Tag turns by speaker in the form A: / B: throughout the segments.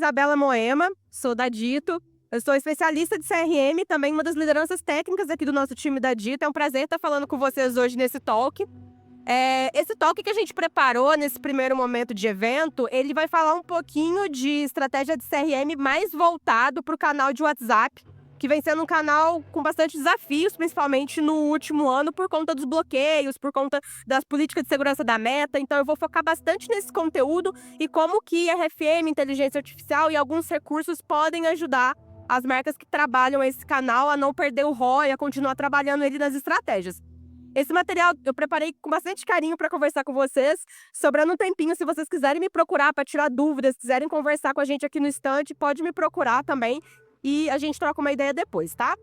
A: Isabela Moema, sou da Dito. Eu sou especialista de CRM, também uma das lideranças técnicas aqui do nosso time da Dito. É um prazer estar falando com vocês hoje nesse talk. Esse talk que a gente preparou nesse primeiro momento de evento, ele vai falar um pouquinho de estratégia de CRM mais voltado para o canal de WhatsApp, que vem sendo um canal com bastante desafios, principalmente no último ano, por conta dos bloqueios, por conta das políticas de segurança da Meta. Então eu vou focar bastante nesse conteúdo e como que a RFM, inteligência artificial e alguns recursos podem ajudar as marcas que trabalham esse canal a não perder o ROI, a continuar trabalhando ele nas estratégias. Esse material eu preparei com bastante carinho para conversar com vocês. Sobrando um tempinho, se vocês quiserem me procurar para tirar dúvidas, quiserem conversar com a gente aqui no stand, pode me procurar também. E a gente troca uma ideia depois, tá?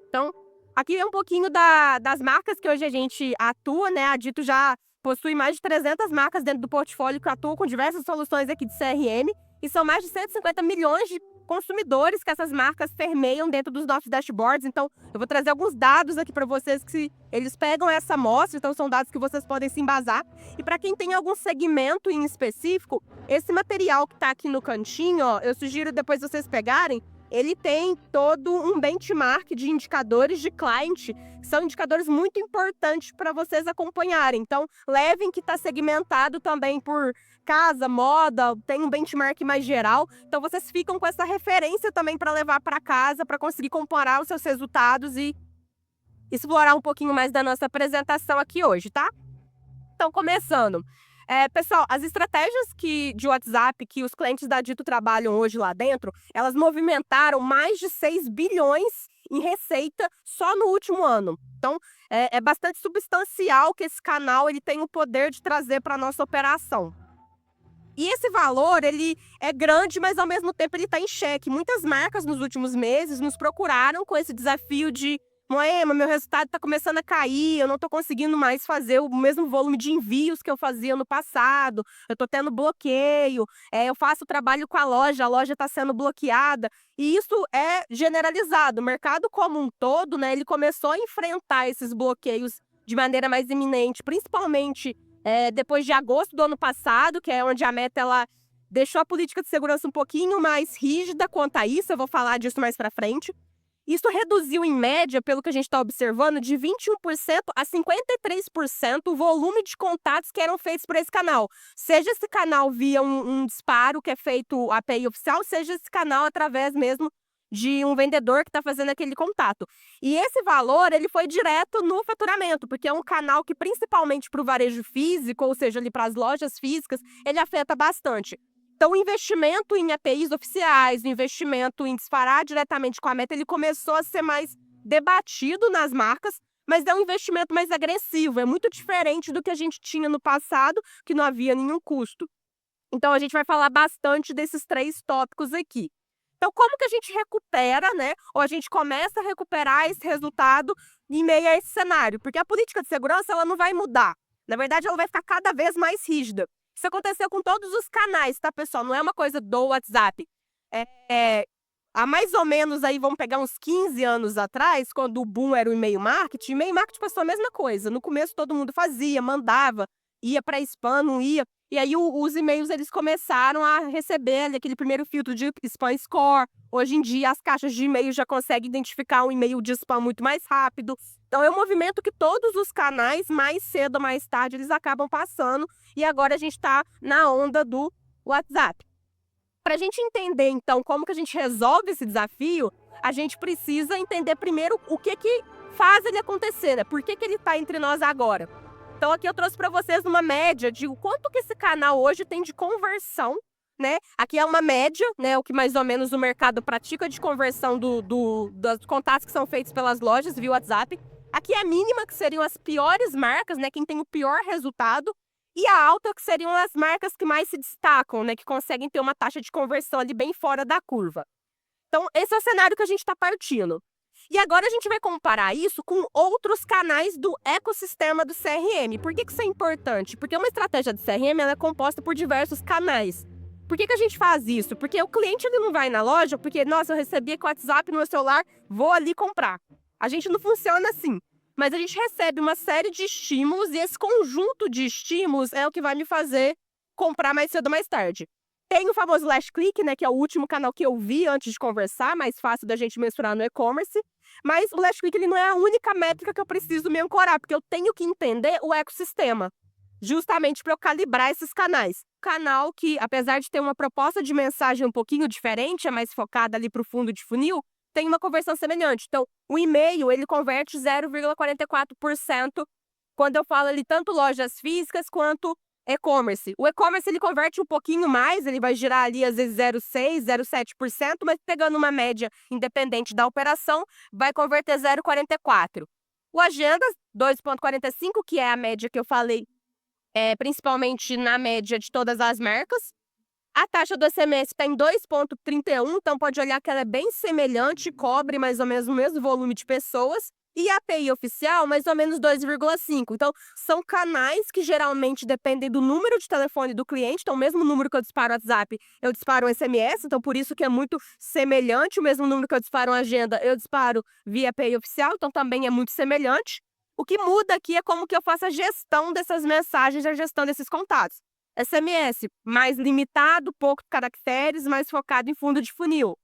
A: Então, aqui é um pouquinho das marcas que hoje a gente atua, né? A Dito já possui mais de 300 marcas dentro do portfólio que atuam com diversas soluções aqui de CRM. E são mais de 150 milhões de consumidores que essas marcas permeiam dentro dos nossos dashboards. Então, eu vou trazer alguns dados aqui para vocês que eles pegam essa amostra, então são dados que vocês podem se embasar. E para quem tem algum segmento em específico, esse material que está aqui no cantinho, ó, eu sugiro depois vocês pegarem. Ele tem todo um benchmark de indicadores de client, que são indicadores muito importantes para vocês acompanharem. Então, levem que está segmentado também por casa, moda, tem um benchmark mais geral. Então, vocês ficam com essa referência também para levar para casa, para conseguir comparar os seus resultados e explorar um pouquinho mais da nossa apresentação aqui hoje, tá? Então, começando. Pessoal, as estratégias de WhatsApp que os clientes da Dito trabalham hoje lá dentro, elas movimentaram mais de 6 bilhões em receita só no último ano. Então, é bastante substancial que esse canal ele tem o poder de trazer para a nossa operação. E esse valor, ele é grande, mas ao mesmo tempo ele está em xeque. Muitas marcas nos últimos meses nos procuraram com esse desafio de Moema, meu resultado está começando a cair, eu não estou conseguindo mais fazer o mesmo volume de envios que eu fazia no passado, eu estou tendo bloqueio, eu faço trabalho com a loja está sendo bloqueada, e isso é generalizado. O mercado como um todo, né, ele começou a enfrentar esses bloqueios de maneira mais iminente, principalmente depois de agosto do ano passado, que é onde a Meta ela deixou a política de segurança um pouquinho mais rígida quanto a isso, eu vou falar disso mais para frente. Isso reduziu, em média, pelo que a gente está observando, de 21% a 53% o volume de contatos que eram feitos por esse canal. Seja esse canal via um disparo que é feito API oficial, seja esse canal através mesmo de um vendedor que está fazendo aquele contato. E esse valor ele foi direto no faturamento, porque é um canal que, principalmente para o varejo físico, ou seja, ali para as lojas físicas, ele afeta bastante. Então, o investimento em APIs oficiais, o investimento em disparar diretamente com a Meta, ele começou a ser mais debatido nas marcas, mas é um investimento mais agressivo, é muito diferente do que a gente tinha no passado, que não havia nenhum custo. Então, a gente vai falar bastante desses 3 tópicos aqui. Então, como que a gente recupera, né? Ou a gente começa a recuperar esse resultado em meio a esse cenário? Porque a política de segurança, ela não vai mudar. Na verdade, ela vai ficar cada vez mais rígida. Isso aconteceu com todos os canais, tá, pessoal? Não é uma coisa do WhatsApp. Há mais ou menos aí, vamos pegar uns 15 anos atrás, quando o boom era o e-mail marketing passou a mesma coisa. No começo todo mundo fazia, mandava, ia para spam, não ia. E aí os e-mails eles começaram a receber ali, aquele primeiro filtro de spam score. Hoje em dia as caixas de e-mail já conseguem identificar um e-mail de spam muito mais rápido. Então é um movimento que todos os canais, mais cedo ou mais tarde, eles acabam passando. E agora a gente está na onda do WhatsApp. Para a gente entender, então, como que a gente resolve esse desafio, a gente precisa entender primeiro o que faz ele acontecer, né? Por que ele está entre nós agora? Então, aqui eu trouxe para vocês uma média de o quanto que esse canal hoje tem de conversão, né? Aqui é uma média, né? O que mais ou menos o mercado pratica de conversão dos contatos que são feitos pelas lojas via WhatsApp. Aqui é a mínima, que seriam as piores marcas, né? Quem tem o pior resultado. E a alta, que seriam as marcas que mais se destacam, né? Que conseguem ter uma taxa de conversão ali bem fora da curva. Então, esse é o cenário que a gente está partindo. E agora a gente vai comparar isso com outros canais do ecossistema do CRM. Por que isso é importante? Porque uma estratégia de CRM ela é composta por diversos canais. Por que a gente faz isso? Porque o cliente ele não vai na loja porque, nossa, eu recebi com o WhatsApp no meu celular, vou ali comprar. A gente não funciona assim. Mas a gente recebe uma série de estímulos e esse conjunto de estímulos é o que vai me fazer comprar mais cedo ou mais tarde. Tem o famoso last click, né, que é o último canal que eu vi antes de conversar, mais fácil da gente mensurar no e-commerce. Mas o last click ele não é a única métrica que eu preciso me ancorar, porque eu tenho que entender o ecossistema, justamente para eu calibrar esses canais. Canal que, apesar de ter uma proposta de mensagem um pouquinho diferente, é mais focada ali para o fundo de funil, tem uma conversão semelhante. Então, o e-mail, ele converte 0,44% quando eu falo ali tanto lojas físicas quanto e-commerce. O e-commerce ele converte um pouquinho mais, ele vai girar ali às vezes 0,6%, 0,7%, mas pegando uma média independente da operação, vai converter 0,44%. O agenda, 2,45%, que é a média que eu falei, principalmente na média de todas as marcas. A taxa do SMS está em 2,31, então pode olhar que ela é bem semelhante, cobre mais ou menos o mesmo volume de pessoas. E a API oficial, mais ou menos 2,5. Então, são canais que geralmente dependem do número de telefone do cliente. Então, o mesmo número que eu disparo o WhatsApp, eu disparo um SMS. Então, por isso que é muito semelhante. O mesmo número que eu disparo uma agenda, eu disparo via API oficial. Então, também é muito semelhante. O que muda aqui é como que eu faço a gestão dessas mensagens, a gestão desses contatos. SMS, mais limitado, poucos caracteres, mais focado em fundo de funil.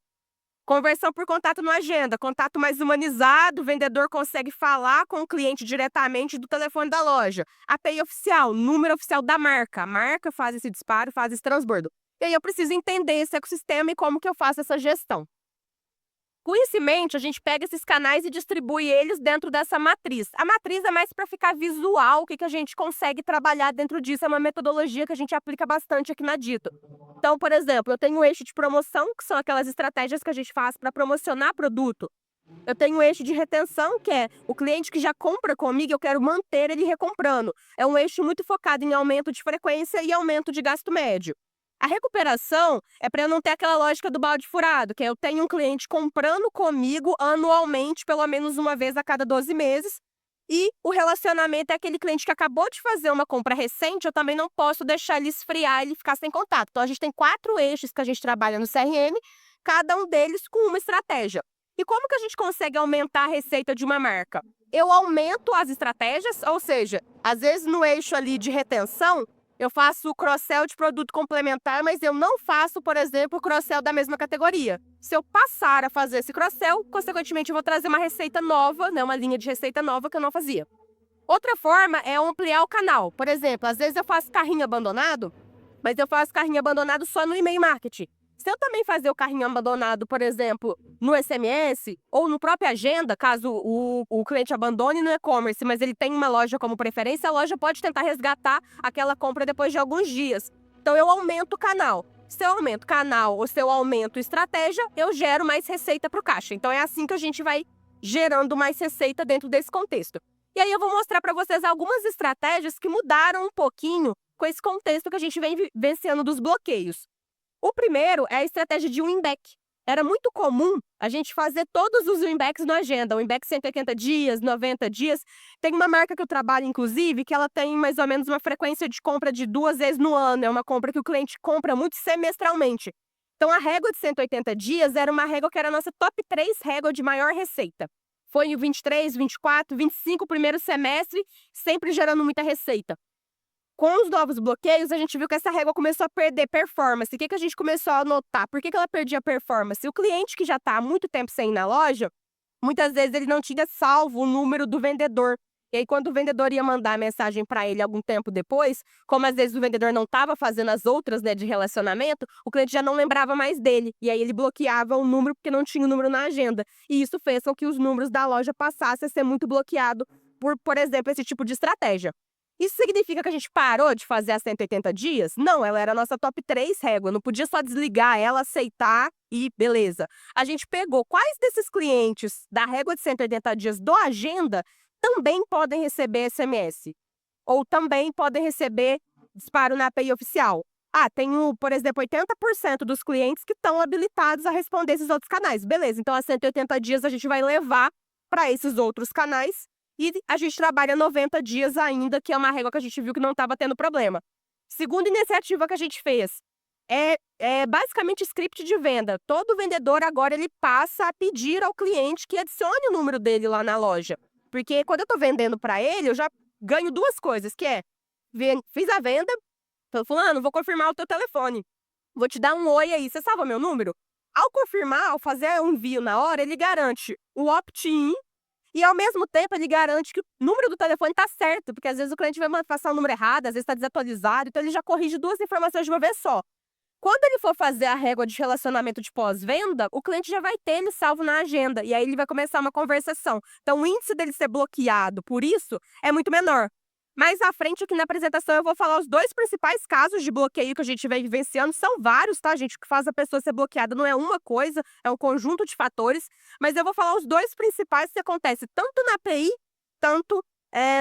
A: Conversão por contato no agenda, contato mais humanizado, o vendedor consegue falar com o cliente diretamente do telefone da loja. API oficial, número oficial da marca. A marca faz esse disparo, faz esse transbordo. E aí eu preciso entender esse ecossistema e como que eu faço essa gestão. Com isso em mente, a gente pega esses canais e distribui eles dentro dessa matriz. A matriz é mais para ficar visual, o que a gente consegue trabalhar dentro disso. É uma metodologia que a gente aplica bastante aqui na Dito. Então, por exemplo, eu tenho o eixo de promoção, que são aquelas estratégias que a gente faz para promocionar produto. Eu tenho o eixo de retenção, que é o cliente que já compra comigo, eu quero manter ele recomprando. É um eixo muito focado em aumento de frequência e aumento de gasto médio. A recuperação é para eu não ter aquela lógica do balde furado, que é eu tenho um cliente comprando comigo anualmente, pelo menos uma vez a cada 12 meses, e o relacionamento é aquele cliente que acabou de fazer uma compra recente, eu também não posso deixar ele esfriar, ele ficar sem contato. Então, a gente tem 4 eixos que a gente trabalha no CRM, cada um deles com uma estratégia. E como que a gente consegue aumentar a receita de uma marca? Eu aumento as estratégias, ou seja, às vezes no eixo ali de retenção, eu faço o cross-sell de produto complementar, mas eu não faço, por exemplo, o cross-sell da mesma categoria. Se eu passar a fazer esse cross-sell, consequentemente eu vou trazer uma receita nova, né, uma linha de receita nova que eu não fazia. Outra forma é ampliar o canal. Por exemplo, às vezes eu faço carrinho abandonado, mas eu faço carrinho abandonado só no e-mail marketing. Se eu também fazer o carrinho abandonado, por exemplo, no SMS ou no próprio agenda, caso o cliente abandone no e-commerce, mas ele tem uma loja como preferência, a loja pode tentar resgatar aquela compra depois de alguns dias. Então, eu aumento o canal. Se eu aumento o canal ou se eu aumento estratégia, eu gero mais receita para o caixa. Então, é assim que a gente vai gerando mais receita dentro desse contexto. E aí, eu vou mostrar para vocês algumas estratégias que mudaram um pouquinho com esse contexto que a gente vem vivenciando dos bloqueios. O primeiro é a estratégia de win-back. Era muito comum a gente fazer todos os win-backs na agenda. O win-back 180 dias, 90 dias. Tem uma marca que eu trabalho, inclusive, que ela tem mais ou menos uma frequência de compra de 2 vezes no ano. É uma compra que o cliente compra muito semestralmente. Então, a régua de 180 dias era uma régua que era a nossa top 3 régua de maior receita. Foi o 23, 24, 25 primeiro semestre, sempre gerando muita receita. Com os novos bloqueios, a gente viu que essa régua começou a perder performance. O que a gente começou a notar? Por que ela perdia performance? O cliente que já está há muito tempo sem ir na loja, muitas vezes ele não tinha salvo o número do vendedor. E aí, quando o vendedor ia mandar a mensagem para ele algum tempo depois, como às vezes o vendedor não estava fazendo as outras, né, de relacionamento, o cliente já não lembrava mais dele. E aí ele bloqueava o número porque não tinha o número na agenda. E isso fez com que os números da loja passassem a ser muito bloqueados por exemplo, esse tipo de estratégia. Isso significa que a gente parou de fazer a 180 dias? Não, ela era a nossa top 3 régua. Não podia só desligar ela, aceitar e beleza. A gente pegou quais desses clientes da régua de 180 dias do Agenda também podem receber SMS. Ou também podem receber disparo na API oficial. Tenho, por exemplo, 80% dos clientes que estão habilitados a responder esses outros canais. Beleza, então a 180 dias a gente vai levar para esses outros canais. E a gente trabalha 90 dias ainda, que é uma régua que a gente viu que não estava tendo problema. Segunda iniciativa que a gente fez é basicamente script de venda. Todo vendedor agora ele passa a pedir ao cliente que adicione o número dele lá na loja. Porque quando eu estou vendendo para ele, eu já ganho 2 coisas, que é, fiz a venda, então, fulano, vou confirmar o teu telefone. vou te dar um oi aí, você salva meu número? Ao confirmar, ao fazer o envio na hora, ele garante o opt-in e, ao mesmo tempo, ele garante que o número do telefone está certo, porque às vezes o cliente vai passar o número errado, às vezes está desatualizado, então ele já corrige duas informações de uma vez só. Quando ele for fazer a régua de relacionamento de pós-venda, o cliente já vai ter ele salvo na agenda, e aí ele vai começar uma conversação. Então, o índice dele ser bloqueado por isso é muito menor. Mais à frente, aqui na apresentação, eu vou falar os dois principais casos de bloqueio que a gente vem vivenciando. São vários, tá, gente? O que faz a pessoa ser bloqueada não é uma coisa, é um conjunto de fatores. Mas eu vou falar os dois principais que acontecem tanto na API, tanto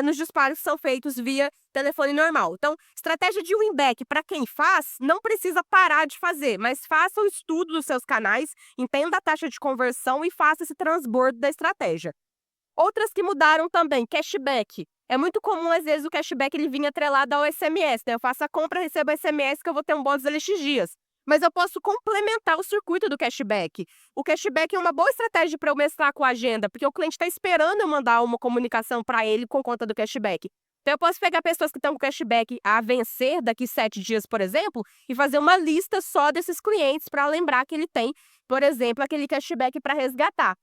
A: nos disparos que são feitos via telefone normal. Então, estratégia de win-back, para quem faz, não precisa parar de fazer, mas faça o estudo dos seus canais, entenda a taxa de conversão e faça esse transbordo da estratégia. Outras que mudaram também, cashback. É muito comum, às vezes, o cashback ele vinha atrelado ao SMS, né? Eu faço a compra, recebo SMS que eu vou ter um bônus LX dias. Mas eu posso complementar o circuito do cashback. O cashback é uma boa estratégia para eu mesclar com a agenda, porque o cliente está esperando eu mandar uma comunicação para ele com conta do cashback. Então, eu posso pegar pessoas que estão com cashback a vencer daqui 7 dias, por exemplo, e fazer uma lista só desses clientes para lembrar que ele tem, por exemplo, aquele cashback para resgatar.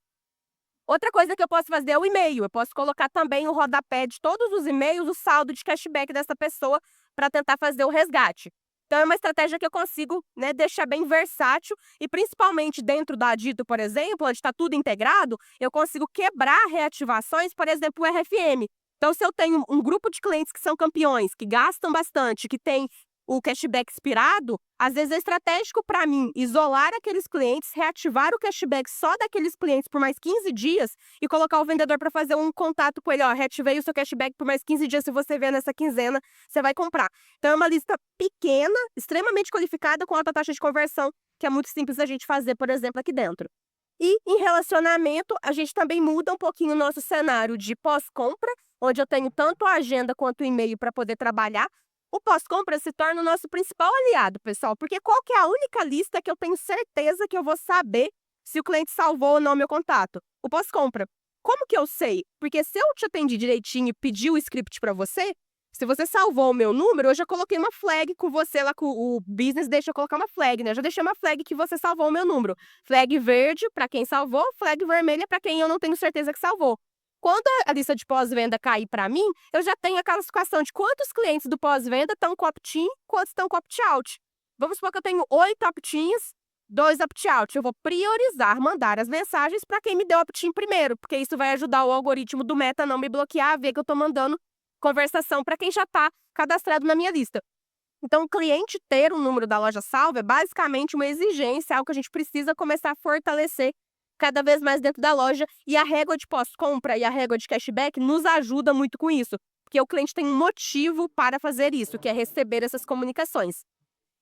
A: Outra coisa que eu posso fazer é o e-mail. Eu posso colocar também o rodapé de todos os e-mails, o saldo de cashback dessa pessoa para tentar fazer o resgate. Então, é uma estratégia que eu consigo, né, deixar bem versátil e, principalmente dentro da Dito, por exemplo, onde está tudo integrado, eu consigo quebrar reativações, por exemplo, o RFM. Então, se eu tenho um grupo de clientes que são campeões, que gastam bastante, que tem o cashback expirado, às vezes é estratégico para mim isolar aqueles clientes, reativar o cashback só daqueles clientes por mais 15 dias e colocar o vendedor para fazer um contato com ele, ó, reativei o seu cashback por mais 15 dias, se você vier nessa quinzena, você vai comprar. Então é uma lista pequena, extremamente qualificada, com alta taxa de conversão, que é muito simples a gente fazer, por exemplo, aqui dentro. E em relacionamento, a gente também muda um pouquinho o nosso cenário de pós-compra, onde eu tenho tanto a agenda quanto o e-mail para poder trabalhar. O pós-compra se torna o nosso principal aliado, pessoal, porque qual que é a única lista que eu tenho certeza que eu vou saber se o cliente salvou ou não meu contato? O pós-compra. Como que eu sei? Porque se eu te atendi direitinho e pedi o script para você, se você salvou o meu número, eu já coloquei uma flag com você lá, com o business deixa eu colocar uma flag, né? Eu já deixei uma flag que você salvou o meu número. Flag verde para quem salvou, flag vermelha para quem eu não tenho certeza que salvou. Quando a lista de pós-venda cair para mim, eu já tenho a classificação de quantos clientes do pós-venda estão com opt-in, quantos estão com opt-out. Vamos supor que eu tenho 8 opt-ins, 2 opt-out. Eu vou priorizar mandar as mensagens para quem me deu opt-in primeiro, porque isso vai ajudar o algoritmo do Meta a não me bloquear, a ver que eu estou mandando conversação para quem já está cadastrado na minha lista. Então, o cliente ter um número da loja salva é basicamente uma exigência, algo que a gente precisa começar a fortalecer cada vez mais dentro da loja, e a régua de pós-compra e a régua de cashback nos ajuda muito com isso, porque o cliente tem um motivo para fazer isso, que é receber essas comunicações.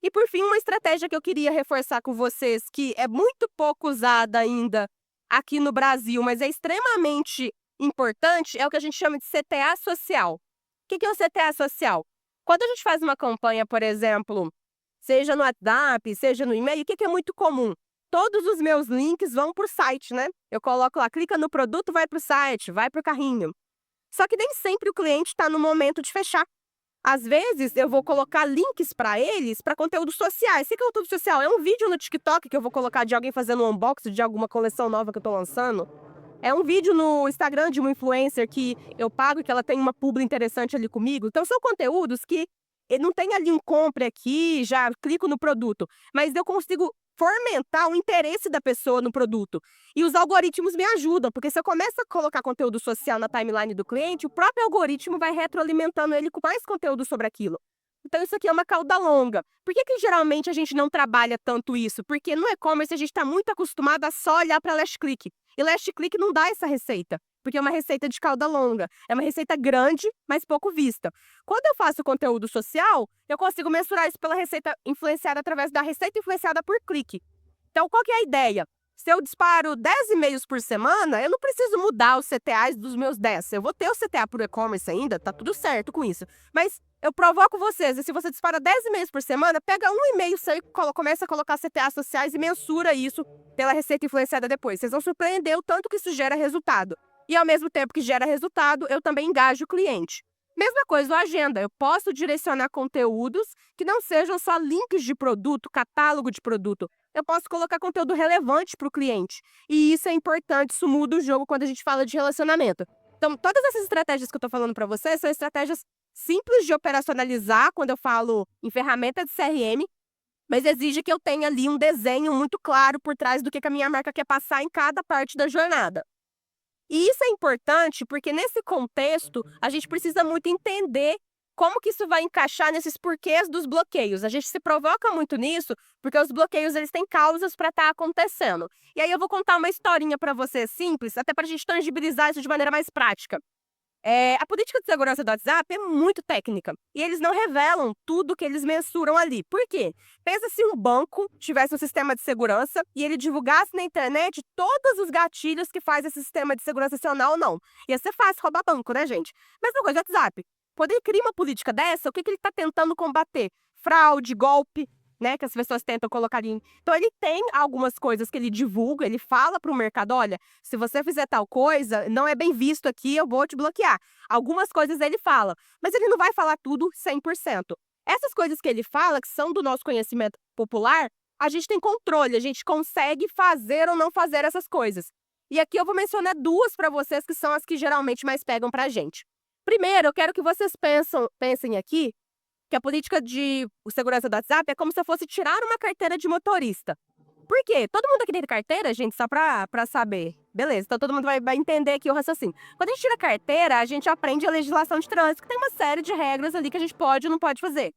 A: E por fim, uma estratégia que eu queria reforçar com vocês, que é muito pouco usada ainda aqui no Brasil, mas é extremamente importante, é o que a gente chama de CTA social. O que é o CTA social? Quando a gente faz uma campanha, por exemplo, seja no WhatsApp, seja no e-mail, o que é muito comum? Todos os meus links vão para o site, né? Eu coloco lá, clica no produto, vai para o site, vai para o carrinho. Só que nem sempre o cliente está no momento de fechar. Às vezes, eu vou colocar links para eles para conteúdos sociais. O que é conteúdo social? É um vídeo no TikTok que eu vou colocar de alguém fazendo um unboxing de alguma coleção nova que eu estou lançando. É um vídeo no Instagram de uma influencer que eu pago e que ela tem uma publi interessante ali comigo. Então, são conteúdos que não tem ali um compre aqui, já clico no produto. Mas eu consigo fomentar o interesse da pessoa no produto. E os algoritmos me ajudam, porque se eu começo a colocar conteúdo social na timeline do cliente, o próprio algoritmo vai retroalimentando ele com mais conteúdo sobre aquilo. Então, isso aqui é uma cauda longa. Por que geralmente a gente não trabalha tanto isso? Porque no e-commerce a gente está muito acostumado a só olhar para Last Click. E Last Click não dá essa receita, porque é uma receita de cauda longa. É uma receita grande, mas pouco vista. Quando eu faço conteúdo social, eu consigo mensurar isso pela receita influenciada através da receita influenciada por clique. Então, qual que é a ideia? Se eu disparo 10 e-mails por semana, eu não preciso mudar os CTAs dos meus 10. Eu vou ter o CTA por e-commerce ainda, tá tudo certo com isso. Mas eu provoco vocês, e se você dispara 10 e-mails por semana, pega um e-mail seu e começa a colocar CTAs sociais e mensura isso pela receita influenciada depois. Vocês vão surpreender o tanto que isso gera resultado. E ao mesmo tempo que gera resultado, eu também engajo o cliente. Mesma coisa o agenda, eu posso direcionar conteúdos que não sejam só links de produto, catálogo de produto. Eu posso colocar conteúdo relevante para o cliente. E isso é importante, isso muda o jogo quando a gente fala de relacionamento. Então, todas essas estratégias que eu estou falando para vocês são estratégias simples de operacionalizar quando eu falo em ferramenta de CRM, mas exige que eu tenha ali um desenho muito claro por trás do que a minha marca quer passar em cada parte da jornada. E isso é importante porque nesse contexto, a gente precisa muito entender como que isso vai encaixar nesses porquês dos bloqueios. A gente se provoca muito nisso porque os bloqueios eles têm causas para estar acontecendo. E aí eu vou contar uma historinha para você simples, até para a gente tangibilizar isso de maneira mais prática. A política de segurança do WhatsApp é muito técnica e eles não revelam tudo que eles mensuram ali. Por quê? Pensa se um banco tivesse um sistema de segurança e ele divulgasse na internet todos os gatilhos que faz esse sistema de segurança acionar ou não. Ia ser fácil roubar banco, né, gente? Mesma coisa do WhatsApp. Poder criar uma política dessa, o que ele está tentando combater? Fraude, golpe, né, que as pessoas tentam colocar ali. Então ele tem algumas coisas que ele divulga, ele fala para o mercado, olha, se você fizer tal coisa, não é bem visto aqui, eu vou te bloquear. Algumas coisas ele fala, mas ele não vai falar tudo 100%. Essas coisas que ele fala, que são do nosso conhecimento popular, a gente tem controle, a gente consegue fazer ou não fazer essas coisas. E aqui eu vou mencionar duas para vocês que são as que geralmente mais pegam para a gente. Primeiro, eu quero que vocês pensem aqui que a política de segurança do WhatsApp é como se eu fosse tirar uma carteira de motorista. Por quê? Todo mundo aqui tem carteira, gente, só pra saber. Beleza, então todo mundo vai entender aqui o raciocínio. Quando a gente tira a carteira, a gente aprende a legislação de trânsito, que tem uma série de regras ali que a gente pode ou não pode fazer.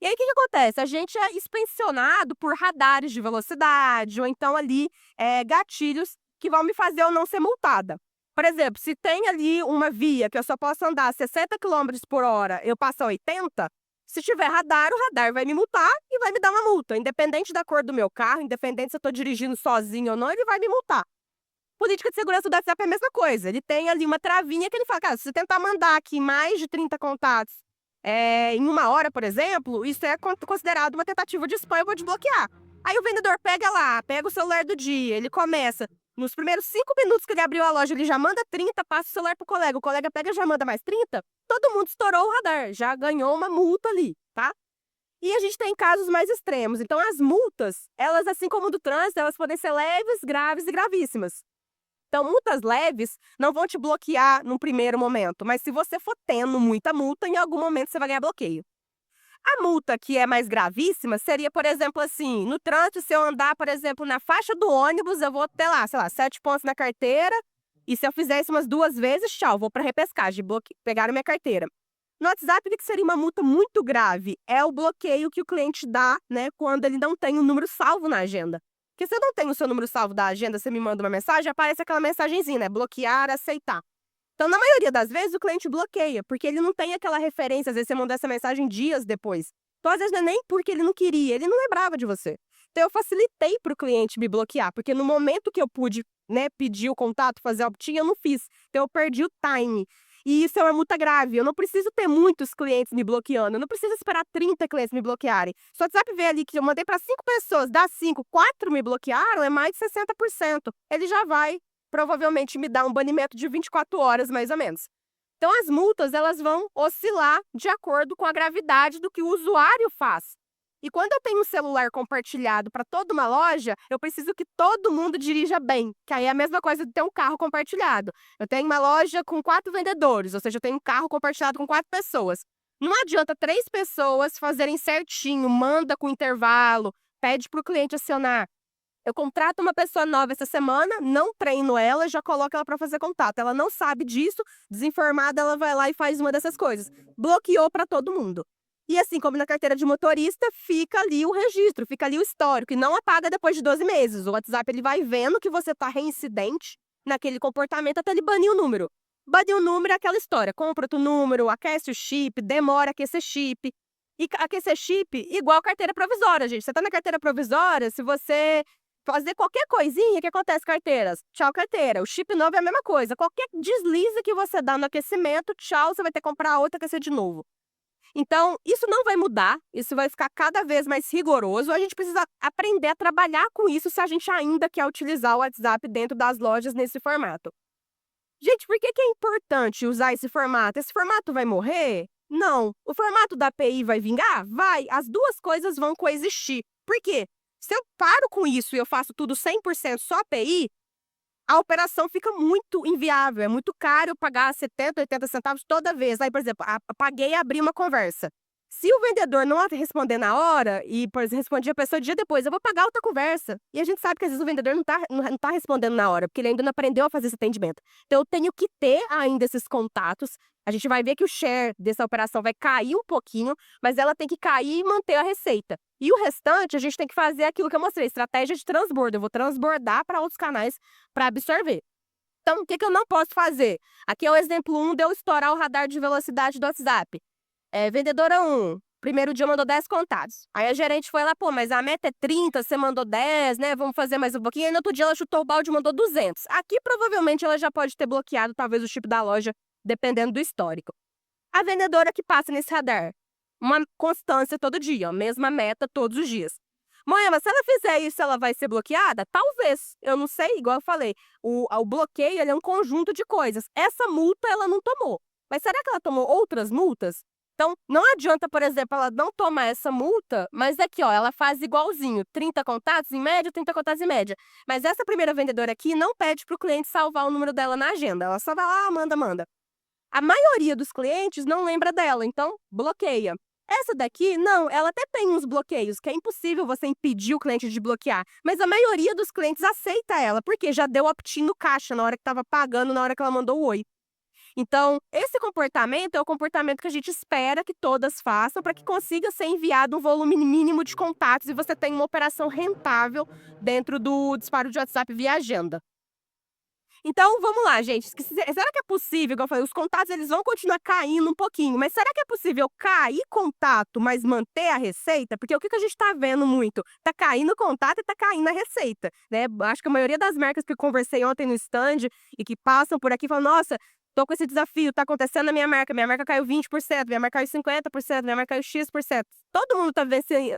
A: E aí, o que acontece? A gente é inspecionado por radares de velocidade, ou então ali gatilhos que vão me fazer eu não ser multada. Por exemplo, se tem ali uma via que eu só posso andar 60 km por hora, eu passo a 80, se tiver radar, o radar vai me multar e vai me dar uma multa. Independente da cor do meu carro, independente se eu estou dirigindo sozinho ou não, ele vai me multar. Política de segurança do WhatsApp é a mesma coisa. Ele tem ali uma travinha que ele fala, cara, se você tentar mandar aqui mais de 30 contatos em uma hora, por exemplo, isso é considerado uma tentativa de spam, eu vou desbloquear. Aí o vendedor pega lá, pega o celular do dia, ele começa. Nos primeiros 5 minutos que ele abriu a loja, ele já manda 30, passa o celular pro colega. O colega pega e já manda mais 30. Todo mundo estourou o radar, já ganhou uma multa ali, tá? E a gente tem casos mais extremos. Então, as multas, elas, assim como do trânsito, elas podem ser leves, graves e gravíssimas. Então, multas leves não vão te bloquear no primeiro momento, mas se você for tendo muita multa, em algum momento você vai ganhar bloqueio. A multa que é mais gravíssima seria, por exemplo, assim, no trânsito, se eu andar, por exemplo, na faixa do ônibus, eu vou ter lá, sei lá, 7 pontos na carteira, e se eu fizer isso umas 2 vezes, tchau, vou para repescagem, pegaram minha carteira. No WhatsApp, o que seria uma multa muito grave? É o bloqueio que o cliente dá, né, quando ele não tem o número salvo na agenda. Porque se eu não tenho o seu número salvo da agenda, você me manda uma mensagem, aparece aquela mensagenzinha, né, bloquear, aceitar. Então, na maioria das vezes, o cliente bloqueia, porque ele não tem aquela referência. Às vezes, você manda essa mensagem dias depois. Então, às vezes, não é nem porque ele não queria, ele não lembrava de você. Então, eu facilitei para o cliente me bloquear, porque no momento que eu pude, né, pedir o contato, fazer opt-in, eu não fiz. Então, eu perdi o time. E isso é uma multa grave. Eu não preciso ter muitos clientes me bloqueando. Eu não preciso esperar 30 clientes me bloquearem. Se o WhatsApp vê ali que eu mandei para 5 pessoas, das 5, 4 me bloquearam, é mais de 60%. Ele já vai provavelmente me dar um banimento de 24 horas, mais ou menos. Então, as multas elas vão oscilar de acordo com a gravidade do que o usuário faz. E quando eu tenho um celular compartilhado para toda uma loja, eu preciso que todo mundo dirija bem, que aí é a mesma coisa de ter um carro compartilhado. Eu tenho uma loja com 4 vendedores, ou seja, eu tenho um carro compartilhado com 4 pessoas. Não adianta 3 pessoas fazerem certinho, manda com intervalo, pede para o cliente acionar. Eu contrato uma pessoa nova essa semana, não treino ela, já coloco ela para fazer contato. Ela não sabe disso, desinformada, ela vai lá e faz uma dessas coisas. Bloqueou para todo mundo. E assim como na carteira de motorista, fica ali o registro, fica ali o histórico, e não apaga depois de 12 meses. O WhatsApp ele vai vendo que você está reincidente naquele comportamento até ele banir o número. Banir o número é aquela história, compra outro número, aquece o chip, demora a aquecer chip. E aquecer chip igual carteira provisória, gente. Você está na carteira provisória, se você fazer qualquer coisinha, o que acontece, carteiras? Tchau, carteira. O chip novo é a mesma coisa. Qualquer deslize que você dá no aquecimento, tchau, você vai ter que comprar outra aquecer de novo. Então, isso não vai mudar, isso vai ficar cada vez mais rigoroso. A gente precisa aprender a trabalhar com isso se a gente ainda quer utilizar o WhatsApp dentro das lojas nesse formato. Gente, por que que é importante usar esse formato? Esse formato vai morrer? Não. O formato da API vai vingar? Vai. As duas coisas vão coexistir. Por quê? Se eu paro com isso e eu faço tudo 100% só API, a operação fica muito inviável. É muito caro eu pagar 70, 80 centavos toda vez. Aí, por exemplo, paguei e abri uma conversa. Se o vendedor não responder na hora, e, por exemplo, responde a pessoa dia depois, eu vou pagar outra conversa. E a gente sabe que às vezes o vendedor não tá respondendo na hora, porque ele ainda não aprendeu a fazer esse atendimento. Então, eu tenho que ter ainda esses contatos. A gente vai ver que o share dessa operação vai cair um pouquinho, mas ela tem que cair e manter a receita. E o restante, a gente tem que fazer aquilo que eu mostrei, estratégia de transbordo. Eu vou transbordar para outros canais para absorver. Então, o que eu não posso fazer? Aqui é o exemplo 1 de eu estourar o radar de velocidade do WhatsApp. Vendedora 1, primeiro dia mandou 10 contatos. Aí a gerente foi lá, pô, mas a meta é 30, você mandou 10, né? Vamos fazer mais um pouquinho. Aí no outro dia ela chutou o balde e mandou 200. Aqui provavelmente ela já pode ter bloqueado talvez o chip da loja, dependendo do histórico. A vendedora que passa nesse radar, uma constância todo dia, ó, mesma meta todos os dias. Moema, se ela fizer isso, ela vai ser bloqueada? Talvez. Eu não sei, igual eu falei. O bloqueio ele é um conjunto de coisas. Essa multa ela não tomou. Mas será que ela tomou outras multas? Então, não adianta, por exemplo, ela não tomar essa multa, mas aqui, ó, ela faz igualzinho, 30 contatos em média, 30 contatos em média. Mas essa primeira vendedora aqui não pede para o cliente salvar o número dela na agenda. Ela só vai lá, manda. A maioria dos clientes não lembra dela, então bloqueia. Essa daqui, não, ela até tem uns bloqueios, que é impossível você impedir o cliente de bloquear. Mas a maioria dos clientes aceita ela, porque já deu opt-in no caixa na hora que estava pagando, na hora que ela mandou o oi. Então, esse comportamento é o comportamento que a gente espera que todas façam para que consiga ser enviado um volume mínimo de contatos e você tenha uma operação rentável dentro do disparo de WhatsApp via agenda. Então, vamos lá, gente. Será que é possível, igual eu falei, os contatos eles vão continuar caindo um pouquinho, mas será que é possível cair contato, mas manter a receita? Porque o que a gente está vendo muito? Tá caindo o contato e tá caindo a receita, né? Acho que a maioria das marcas que eu conversei ontem no stand e que passam por aqui falam, nossa, tô com esse desafio, tá acontecendo na minha marca caiu 20%, minha marca caiu 50%, minha marca caiu X%. Todo mundo tá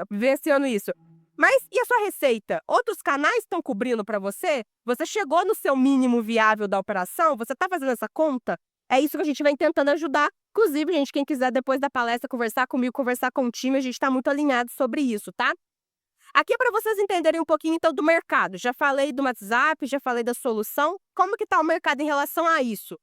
A: vivenciando isso. Mas e a sua receita? Outros canais estão cobrindo para você? Você chegou no seu mínimo viável da operação? Você está fazendo essa conta? É isso que a gente vem tentando ajudar. Inclusive, gente, quem quiser depois da palestra conversar comigo, conversar com o time, a gente está muito alinhado sobre isso, tá? Aqui é para vocês entenderem um pouquinho, então, do mercado. Já falei do WhatsApp, já falei da solução. Como que está o mercado em relação a isso?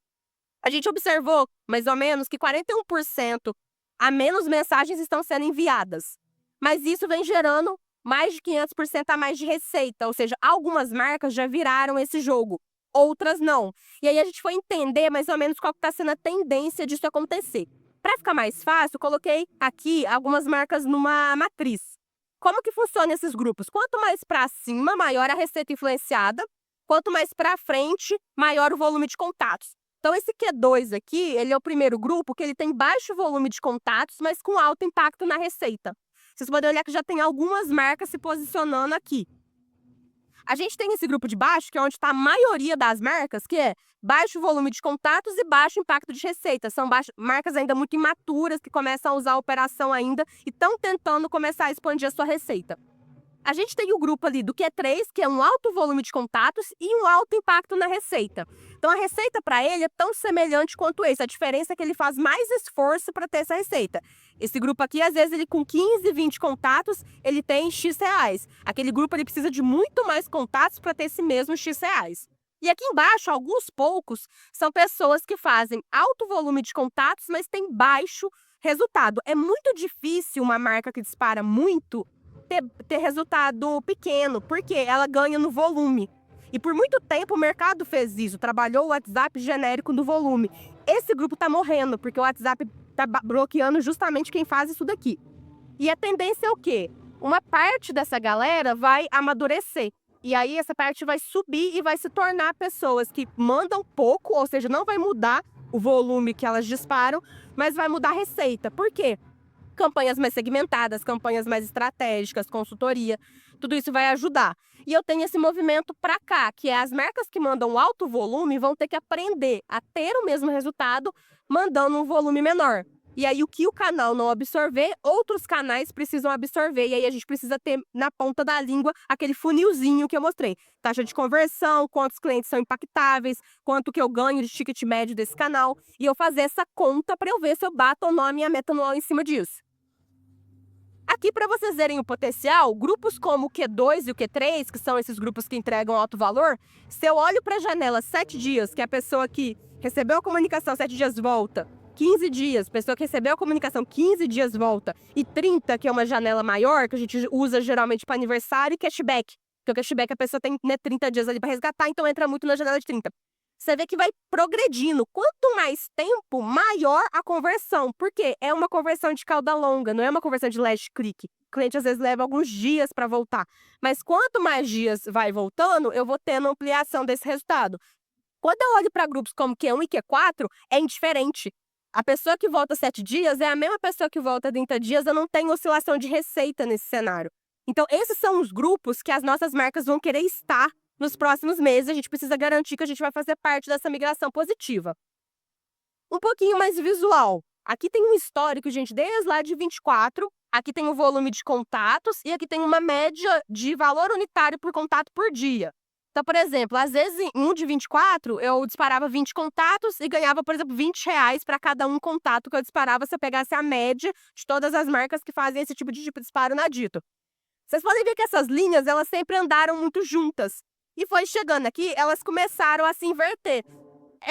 A: A gente observou, mais ou menos, que 41% a menos mensagens estão sendo enviadas. Mas isso vem gerando mais de 500% a mais de receita, ou seja, algumas marcas já viraram esse jogo, outras não. E aí a gente foi entender mais ou menos qual está sendo a tendência disso acontecer. Para ficar mais fácil, coloquei aqui algumas marcas numa matriz. Como que funciona esses grupos? Quanto mais para cima, maior a receita influenciada. Quanto mais para frente, maior o volume de contatos. Então, esse Q2 aqui, ele é o primeiro grupo que ele tem baixo volume de contatos, mas com alto impacto na receita. Vocês podem olhar que já tem algumas marcas se posicionando aqui. A gente tem esse grupo de baixo, que é onde está a maioria das marcas, que é baixo volume de contatos e baixo impacto de receita. São marcas ainda muito imaturas, que começam a usar a operação ainda e estão tentando começar a expandir a sua receita. A gente tem o grupo ali do Q3, que é um alto volume de contatos e um alto impacto na receita. Então, a receita para ele é tão semelhante quanto esse. A diferença é que ele faz mais esforço para ter essa receita. Esse grupo aqui, às vezes, ele com 15, 20 contatos, ele tem X reais. Aquele grupo, ele precisa de muito mais contatos para ter esse mesmo X reais. E aqui embaixo, alguns poucos, são pessoas que fazem alto volume de contatos, mas tem baixo resultado. É muito difícil uma marca que dispara muito ter resultado pequeno, porque ela ganha no volume. E por muito tempo o mercado fez isso, trabalhou o WhatsApp genérico no volume. Esse grupo está morrendo, porque o WhatsApp está bloqueando justamente quem faz isso daqui. E a tendência é o quê? Uma parte dessa galera vai amadurecer. E aí essa parte vai subir e vai se tornar pessoas que mandam pouco, ou seja, não vai mudar o volume que elas disparam, mas vai mudar a receita. Por quê? Campanhas mais segmentadas, campanhas mais estratégicas, consultoria, tudo isso vai ajudar. E eu tenho esse movimento para cá, que é as marcas que mandam alto volume vão ter que aprender a ter o mesmo resultado mandando um volume menor. E aí, o que o canal não absorver, outros canais precisam absorver. E aí, a gente precisa ter na ponta da língua aquele funilzinho que eu mostrei. Taxa de conversão, quantos clientes são impactáveis, quanto que eu ganho de ticket médio desse canal. E eu fazer essa conta para eu ver se eu bato ou não a minha meta anual em cima disso. Aqui, para vocês verem o potencial, grupos como o Q2 e o Q3, que são esses grupos que entregam alto valor, se eu olho para a janela 7 dias, que é a pessoa que recebeu a comunicação 7 dias volta, 15 dias, pessoa que recebeu a comunicação 15 dias volta, e 30, que é uma janela maior, que a gente usa geralmente para aniversário, e cashback. Porque o cashback a pessoa tem, né, 30 dias ali para resgatar, então entra muito na janela de 30. Você vê que vai progredindo. Quanto mais tempo, maior a conversão. Porque é uma conversão de cauda longa, não é uma conversão de last click. O cliente às vezes leva alguns dias para voltar. Mas quanto mais dias vai voltando, eu vou tendo ampliação desse resultado. Quando eu olho para grupos como Q1 e Q4, é indiferente. A pessoa que volta 7 dias é a mesma pessoa que volta 30 dias, eu não tenho oscilação de receita nesse cenário. Então, esses são os grupos que as nossas marcas vão querer estar nos próximos meses. A gente precisa garantir que a gente vai fazer parte dessa migração positiva. Um pouquinho mais visual. Aqui tem um histórico, gente, desde lá de 24. Aqui tem o volume de contatos e aqui tem uma média de valor unitário por contato por dia. Então, por exemplo, às vezes em um de 24, eu disparava 20 contatos e ganhava, por exemplo, R$ 20 para cada um contato que eu disparava se eu pegasse a média de todas as marcas que fazem esse tipo de disparo na Dito. Vocês podem ver que essas linhas, elas sempre andaram muito juntas. E foi chegando aqui, elas começaram a se inverter.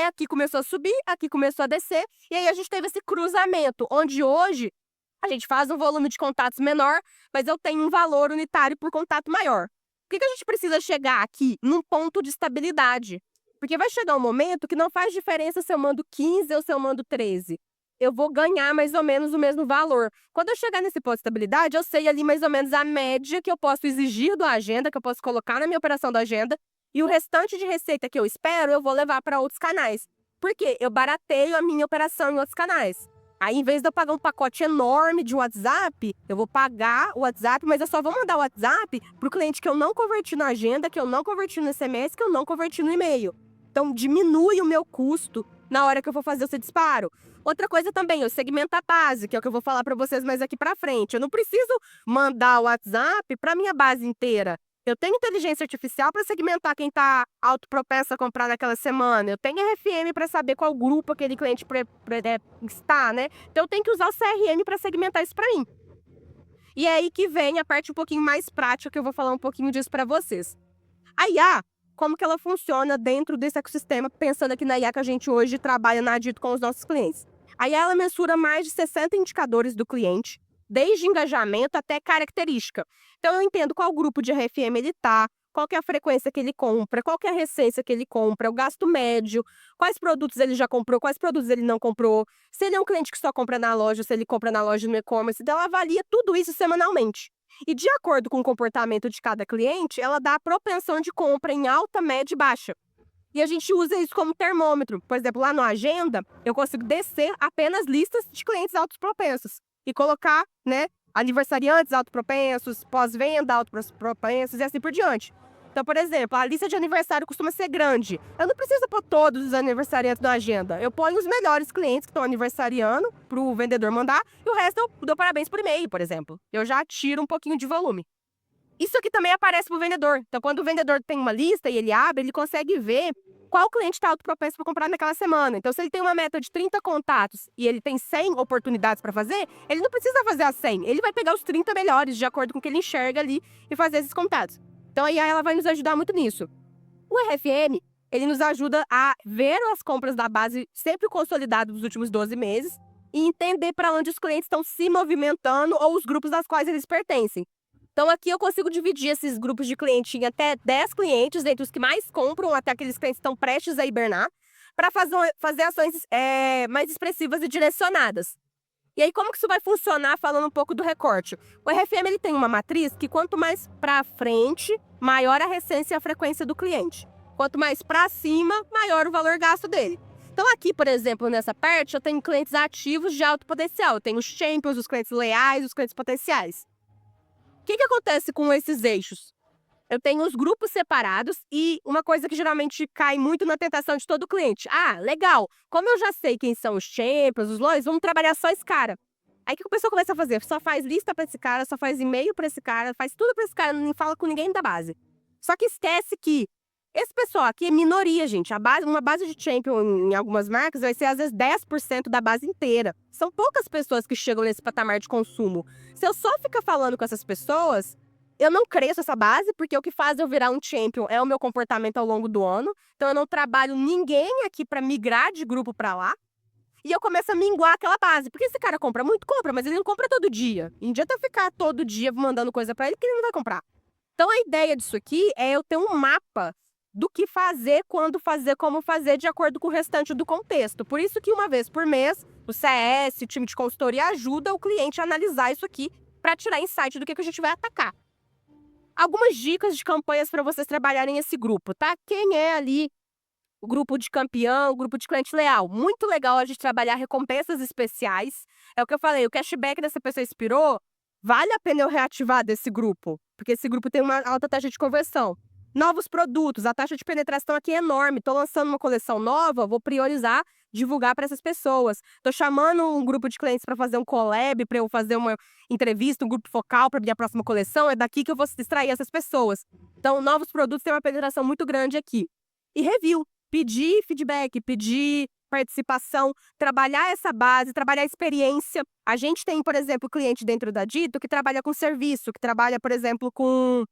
A: Aqui começou a subir, aqui começou a descer, e aí a gente teve esse cruzamento, onde hoje a gente faz um volume de contatos menor, mas eu tenho um valor unitário por contato maior. Por que a gente precisa chegar aqui num ponto de estabilidade? Porque vai chegar um momento que não faz diferença se eu mando 15 ou se eu mando 13. Eu vou ganhar mais ou menos o mesmo valor. Quando eu chegar nesse ponto de estabilidade, eu sei ali mais ou menos a média que eu posso exigir da agenda, que eu posso colocar na minha operação da agenda, e o restante de receita que eu espero, eu vou levar para outros canais. Por quê? Eu barateio a minha operação em outros canais. Aí, em vez de eu pagar um pacote enorme de WhatsApp, eu vou pagar o WhatsApp, mas eu só vou mandar o WhatsApp para o cliente que eu não converti na agenda, que eu não converti no SMS, que eu não converti no e-mail. Então, diminui o meu custo na hora que eu for fazer esse disparo. Outra coisa também, eu segmento a base, que é o que eu vou falar para vocês mais aqui para frente. Eu não preciso mandar o WhatsApp para minha base inteira. Eu tenho inteligência artificial para segmentar quem está autopropenso a comprar naquela semana. Eu tenho RFM para saber qual grupo aquele cliente está, né? Então, eu tenho que usar o CRM para segmentar isso para mim. E é aí que vem a parte um pouquinho mais prática, que eu vou falar um pouquinho disso para vocês. A IA, como que ela funciona dentro desse ecossistema, pensando aqui na IA que a gente hoje trabalha na Dito com os nossos clientes. A IA, ela mensura mais de 60 indicadores do cliente, desde engajamento até característica. Então, eu entendo qual grupo de RFM ele está, qual que é a frequência que ele compra, qual que é a receita que ele compra, o gasto médio, quais produtos ele já comprou, quais produtos ele não comprou, se ele é um cliente que só compra na loja, se ele compra na loja no e-commerce. Então, ela avalia tudo isso semanalmente. E de acordo com o comportamento de cada cliente, ela dá a propensão de compra em alta, média e baixa. E a gente usa isso como termômetro. Por exemplo, lá na agenda, eu consigo descer apenas listas de clientes autopropensos e colocar, né, aniversariantes autopropensos, pós-venda autopropensos e assim por diante. Então, por exemplo, a lista de aniversário costuma ser grande. Eu não preciso pôr todos os aniversariantes na agenda. Eu ponho os melhores clientes que estão aniversariando para o vendedor mandar e o resto eu dou parabéns por e-mail, por exemplo. Eu já tiro um pouquinho de volume. Isso aqui também aparece para o vendedor. Então, quando o vendedor tem uma lista e ele abre, ele consegue ver qual cliente está autopropenso para comprar naquela semana. Então, se ele tem uma meta de 30 contatos e ele tem 100 oportunidades para fazer, ele não precisa fazer as 100. Ele vai pegar os 30 melhores, de acordo com o que ele enxerga ali, e fazer esses contatos. Então, aí ela vai nos ajudar muito nisso. O RFM, ele nos ajuda a ver as compras da base sempre consolidadas nos últimos 12 meses e entender para onde os clientes estão se movimentando ou os grupos aos quais eles pertencem. Então, aqui eu consigo dividir esses grupos de clientes em até 10 clientes, entre os que mais compram, até aqueles clientes que estão prestes a hibernar, para fazer ações mais expressivas e direcionadas. E aí, como que isso vai funcionar, falando um pouco do recorte? O RFM ele tem uma matriz que quanto mais para frente, maior a recência e a frequência do cliente. Quanto mais para cima, maior o valor gasto dele. Então, aqui, por exemplo, nessa parte, eu tenho clientes ativos de alto potencial. Eu tenho os champions, os clientes leais, os clientes potenciais. O que acontece com esses eixos? Eu tenho os grupos separados e uma coisa que geralmente cai muito na tentação de todo cliente. Ah, legal, como eu já sei quem são os champions, os LOLs, vamos trabalhar só esse cara. Aí o que a pessoa começa a fazer? Só faz lista pra esse cara, só faz e-mail pra esse cara, faz tudo pra esse cara, não fala com ninguém da base. Só que esquece que esse pessoal aqui é minoria, gente. Uma base de champion em algumas marcas vai ser às vezes 10% da base inteira. São poucas pessoas que chegam nesse patamar de consumo. Se eu só ficar falando com essas pessoas, eu não cresço essa base, porque o que faz eu virar um champion é o meu comportamento ao longo do ano. Então eu não trabalho ninguém aqui pra migrar de grupo pra lá. E eu começo a minguar aquela base. Porque esse cara compra muito, compra, mas ele não compra todo dia. Não adianta eu ficar todo dia mandando coisa pra ele que ele não vai comprar. Então a ideia disso aqui é eu ter um mapa do que fazer, quando fazer, como fazer, de acordo com o restante do contexto. Por isso que uma vez por mês, o CS, o time de consultoria, ajuda o cliente a analisar isso aqui para tirar insight do que a gente vai atacar. Algumas dicas de campanhas para vocês trabalharem esse grupo, tá? Quem é ali o grupo de campeão, o grupo de cliente leal? Muito legal a gente trabalhar recompensas especiais. É o que eu falei, o cashback dessa pessoa expirou, vale a pena eu reativar desse grupo, porque esse grupo tem uma alta taxa de conversão. Novos produtos, a taxa de penetração aqui é enorme. Estou lançando uma coleção nova, vou priorizar divulgar para essas pessoas. Estou chamando um grupo de clientes para fazer um collab, para eu fazer uma entrevista, um grupo focal para minha próxima coleção. É daqui que eu vou extrair essas pessoas. Então, novos produtos têm uma penetração muito grande aqui. E review, pedir feedback, pedir participação, trabalhar essa base, trabalhar a experiência. A gente tem, por exemplo, cliente dentro da Dito que trabalha com serviço, que trabalha, por exemplo, com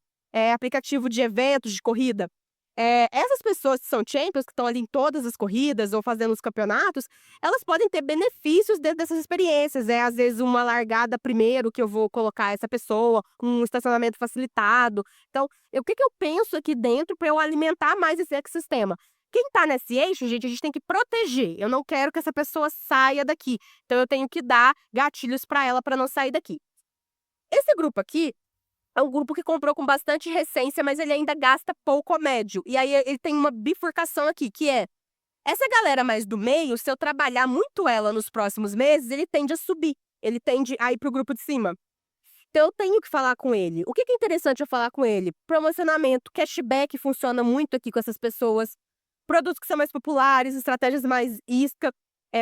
A: aplicativo de eventos de corrida. Essas pessoas que são champions, que estão ali em todas as corridas ou fazendo os campeonatos, elas podem ter benefícios dentro dessas experiências. Às vezes, uma largada primeiro que eu vou colocar essa pessoa, um estacionamento facilitado. Então, o que eu penso aqui dentro para eu alimentar mais esse ecossistema? Quem está nesse eixo, gente, a gente tem que proteger. Eu não quero que essa pessoa saia daqui. Então, eu tenho que dar gatilhos para ela para não sair daqui. Esse grupo aqui é um grupo que comprou com bastante recência, mas ele ainda gasta pouco ou médio. E aí ele tem uma bifurcação aqui, que é essa galera mais do meio, se eu trabalhar muito ela nos próximos meses, ele tende a subir. Ele tende a ir pro grupo de cima. Então eu tenho que falar com ele. O que é interessante eu falar com ele? Promocionamento, cashback funciona muito aqui com essas pessoas. Produtos que são mais populares, estratégias mais isca.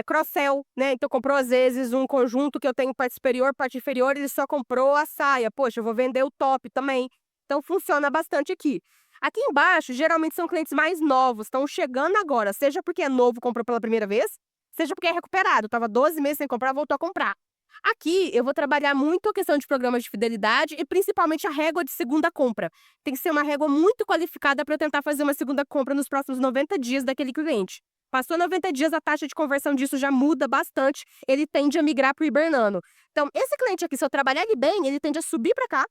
A: Cross-sell, né? Então comprou às vezes um conjunto que eu tenho parte superior, parte inferior, ele só comprou a saia. Poxa, eu vou vender o top também. Então funciona bastante aqui. Aqui embaixo, geralmente são clientes mais novos, estão chegando agora, seja porque é novo, comprou pela primeira vez, seja porque é recuperado, estava 12 meses sem comprar, voltou a comprar. Aqui eu vou trabalhar muito a questão de programas de fidelidade e principalmente a régua de segunda compra. Tem que ser uma régua muito qualificada para eu tentar fazer uma segunda compra nos próximos 90 dias daquele cliente. Passou 90 dias, a taxa de conversão disso já muda bastante, ele tende a migrar para o hibernando. Então, esse cliente aqui, se eu trabalhar ele bem, ele tende a subir para cá.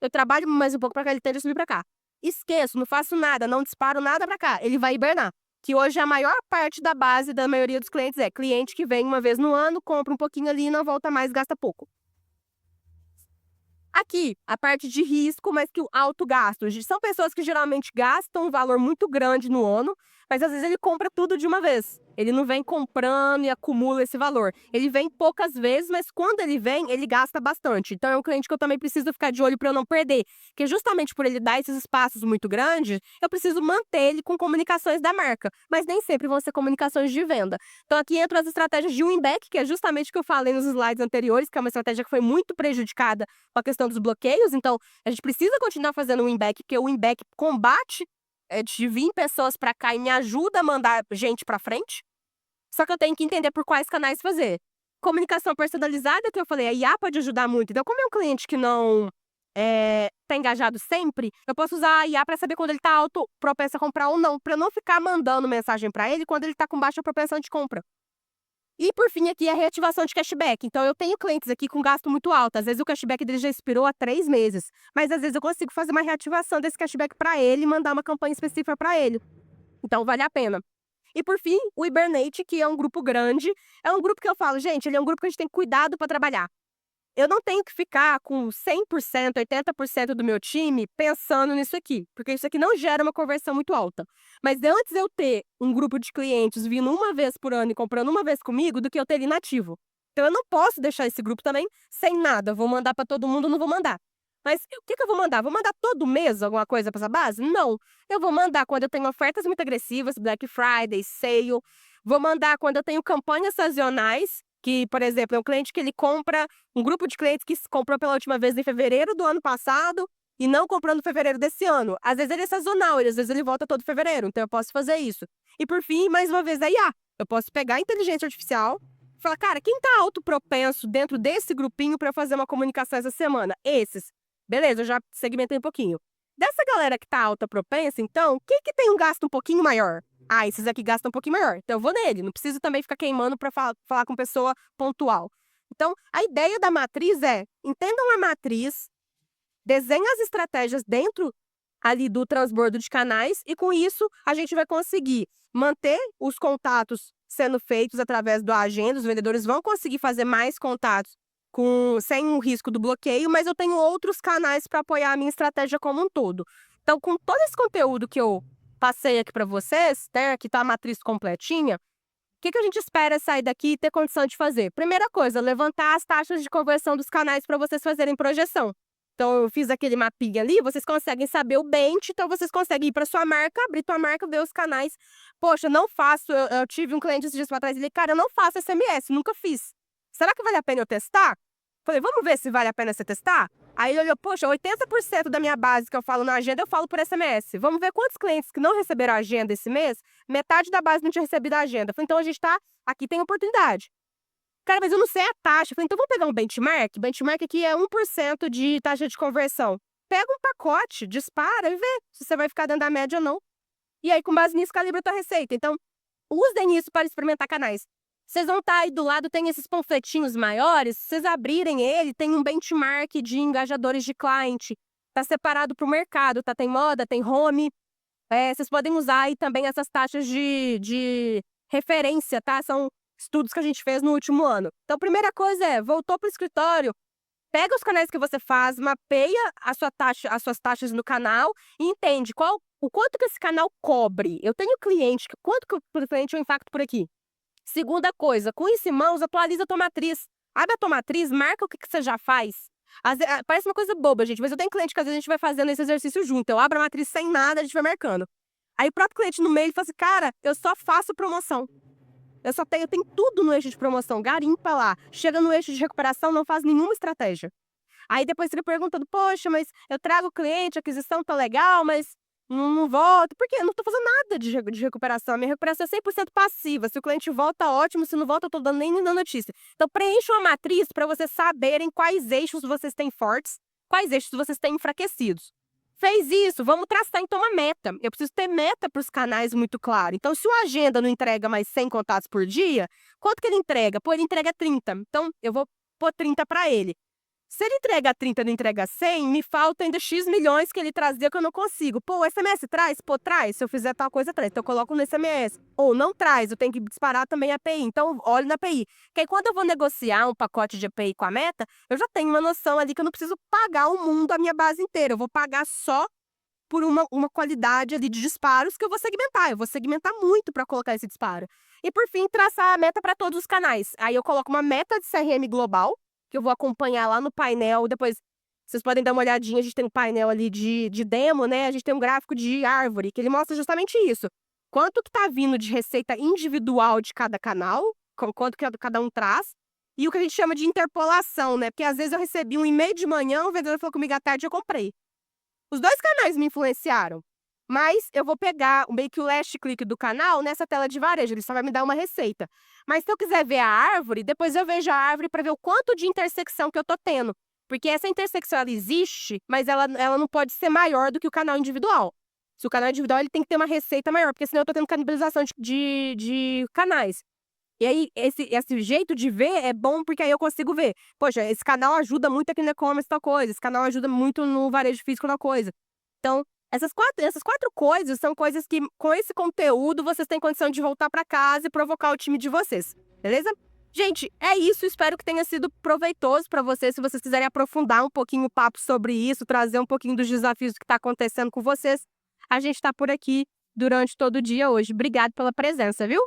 A: Eu trabalho mais um pouco para cá, ele tende a subir para cá. Esqueço, não faço nada, não disparo nada para cá, ele vai hibernar. Que hoje a maior parte da base da maioria dos clientes é cliente que vem uma vez no ano, compra um pouquinho ali, não volta mais, gasta pouco. Aqui, a parte de risco, mas que o alto gasto. São pessoas que geralmente gastam um valor muito grande no ano, mas às vezes ele compra tudo de uma vez. Ele não vem comprando e acumula esse valor. Ele vem poucas vezes, mas quando ele vem, ele gasta bastante. Então é um cliente que eu também preciso ficar de olho para eu não perder. Porque justamente por ele dar esses espaços muito grandes, eu preciso manter ele com comunicações da marca. Mas nem sempre vão ser comunicações de venda. Então aqui entram as estratégias de win-back, que é justamente o que eu falei nos slides anteriores, que é uma estratégia que foi muito prejudicada com a questão dos bloqueios. Então a gente precisa continuar fazendo o win-back, porque o win-back combate de vir pessoas para cá e me ajuda a mandar gente para frente. Só que eu tenho que entender por quais canais fazer. Comunicação personalizada, que eu falei, a IA pode ajudar muito. Então, como é um cliente que não tá engajado sempre, eu posso usar a IA para saber quando ele tá alto propenso a comprar ou não, para eu não ficar mandando mensagem para ele quando ele tá com baixa propensão de compra. E por fim aqui a reativação de cashback. Então eu tenho clientes aqui com gasto muito alto. Às vezes o cashback dele já expirou há 3 meses, mas às vezes eu consigo fazer uma reativação desse cashback para ele e mandar uma campanha específica para ele. Então vale a pena. E por fim, o Hibernate, que é um grupo grande, é um grupo que eu falo, gente, ele é um grupo que a gente tem cuidado para trabalhar. Eu não tenho que ficar com 100%, 80% do meu time pensando nisso aqui, porque isso aqui não gera uma conversão muito alta. Mas antes eu ter um grupo de clientes vindo uma vez por ano e comprando uma vez comigo, do que eu ter ele inativo. Então eu não posso deixar esse grupo também sem nada. Vou mandar para todo mundo, não vou mandar. Mas o que eu vou mandar? Vou mandar todo mês alguma coisa para essa base? Não. Eu vou mandar quando eu tenho ofertas muito agressivas, Black Friday, sale. Vou mandar quando eu tenho campanhas sazonais, que, por exemplo, é um cliente que ele compra, um grupo de clientes que comprou pela última vez em fevereiro do ano passado e não comprou no fevereiro desse ano. Às vezes ele é sazonal, às vezes ele volta todo fevereiro, então eu posso fazer isso. E por fim, mais uma vez, a IA. Eu posso pegar a inteligência artificial e falar, cara, quem tá autopropenso dentro desse grupinho para fazer uma comunicação essa semana? Esses. Beleza, eu já segmentei um pouquinho. Dessa galera que tá alta propensa, então, quem que tem um gasto um pouquinho maior? Ah, esses aqui gastam um pouquinho maior. Então eu vou nele. Não preciso também ficar queimando para falar com pessoa pontual. Então, a ideia da matriz é, entendam a matriz, desenhem as estratégias dentro ali do transbordo de canais e com isso a gente vai conseguir manter os contatos sendo feitos através do agenda. Os vendedores vão conseguir fazer mais contatos sem o risco do bloqueio, mas eu tenho outros canais para apoiar a minha estratégia como um todo. Então, com todo esse conteúdo que eu passei aqui para vocês, né, que está a matriz completinha, o que a gente espera sair daqui e ter condição de fazer? Primeira coisa, levantar as taxas de conversão dos canais para vocês fazerem projeção. Então, eu fiz aquele mapinha ali, vocês conseguem saber o bench, então vocês conseguem ir para sua marca, abrir tua marca, ver os canais. Poxa, não faço, eu tive um cliente esses dias para trás, ele, cara, eu não faço SMS, nunca fiz. Será que vale a pena eu testar? Falei, vamos ver se vale a pena você testar? Aí ele olhou, poxa, 80% da minha base que eu falo na agenda, eu falo por SMS. Vamos ver quantos clientes que não receberam a agenda esse mês, metade da base não tinha recebido a agenda. Falei, então a gente tá, aqui tem oportunidade. Cara, mas eu não sei a taxa. Falei, então vamos pegar um benchmark? Benchmark aqui é 1% de taxa de conversão. Pega um pacote, dispara e vê se você vai ficar dentro da média ou não. E aí, com base nisso, calibra a tua receita. Então, usem isso para experimentar canais. Vocês vão estar aí do lado, tem esses panfletinhos maiores, se vocês abrirem ele, tem um benchmark de engajadores de cliente. Tá separado para o mercado, tá? Tem moda, tem home. Vocês podem usar aí também essas taxas de referência, tá? São estudos que a gente fez no último ano. Então, a primeira coisa é, voltou para o escritório, pega os canais que você faz, mapeia as suas taxas no canal e entende o quanto que esse canal cobre. Eu tenho cliente, quanto que o cliente eu impacto por aqui? Segunda coisa, com isso em mãos, atualiza a tua matriz. Abre a tua matriz, marca o que você já faz. Parece uma coisa boba, gente, mas eu tenho cliente que às vezes a gente vai fazendo esse exercício junto. Eu abro a matriz sem nada, a gente vai marcando. Aí o próprio cliente no meio fala assim, cara, eu só faço promoção. Eu tenho tudo no eixo de promoção, garimpa lá. Chega no eixo de recuperação, não faz nenhuma estratégia. Aí depois ele perguntando, poxa, mas eu trago o cliente, a aquisição tá legal, mas não volta. Por quê? Eu não tô fazendo nada de recuperação. A minha recuperação é 100% passiva. Se o cliente volta, ótimo. Se não volta, eu tô dando nem dando notícia. Então, preencha uma matriz para vocês saberem quais eixos vocês têm fortes, quais eixos vocês têm enfraquecidos. Fez isso, vamos traçar então uma meta. Eu preciso ter meta para os canais muito claro. Então, se o agenda não entrega mais 100 contatos por dia, quanto que ele entrega? Pô, ele entrega 30. Então, eu vou pôr 30 para ele. Se ele entrega 30 e não entrega 100, me falta ainda X milhões que ele trazia que eu não consigo. Pô, o SMS traz? Pô, traz. Se eu fizer tal coisa, traz. Então eu coloco no SMS. Ou não traz, eu tenho que disparar também a API. Então, olho na API. Que aí quando eu vou negociar um pacote de API com a Meta, eu já tenho uma noção ali que eu não preciso pagar o mundo, a minha base inteira. Eu vou pagar só por uma qualidade ali de disparos que eu vou segmentar. Eu vou segmentar muito para colocar esse disparo. E por fim, traçar a meta para todos os canais. Aí eu coloco uma meta de CRM global, que eu vou acompanhar lá no painel. Depois, vocês podem dar uma olhadinha, a gente tem um painel ali de demo, né? A gente tem um gráfico de árvore, que ele mostra justamente isso. Quanto que tá vindo de receita individual de cada canal, quanto que cada um traz, e o que a gente chama de interpolação, né? Porque às vezes eu recebi um e-mail de manhã, o vendedor falou comigo à tarde, eu comprei. Os dois canais me influenciaram, mas eu vou pegar meio que o last click do canal nessa tela de varejo, ele só vai me dar uma receita. Mas se eu quiser ver a árvore, depois eu vejo a árvore para ver o quanto de intersecção que eu tô tendo. Porque essa intersecção, ela existe, mas ela não pode ser maior do que o canal individual. Se o canal individual, ele tem que ter uma receita maior, porque senão eu tô tendo canibalização de canais. E aí, esse jeito de ver é bom porque aí eu consigo ver. Poxa, esse canal ajuda muito aqui no e-commerce tal coisa, esse canal ajuda muito no varejo físico tal coisa. Então, essas quatro coisas são coisas que, com esse conteúdo, vocês têm condição de voltar para casa e provocar o time de vocês, beleza? Gente, é isso. Espero que tenha sido proveitoso para vocês. Se vocês quiserem aprofundar um pouquinho o papo sobre isso, trazer um pouquinho dos desafios que está acontecendo com vocês, a gente está por aqui durante todo o dia hoje. Obrigada pela presença, viu?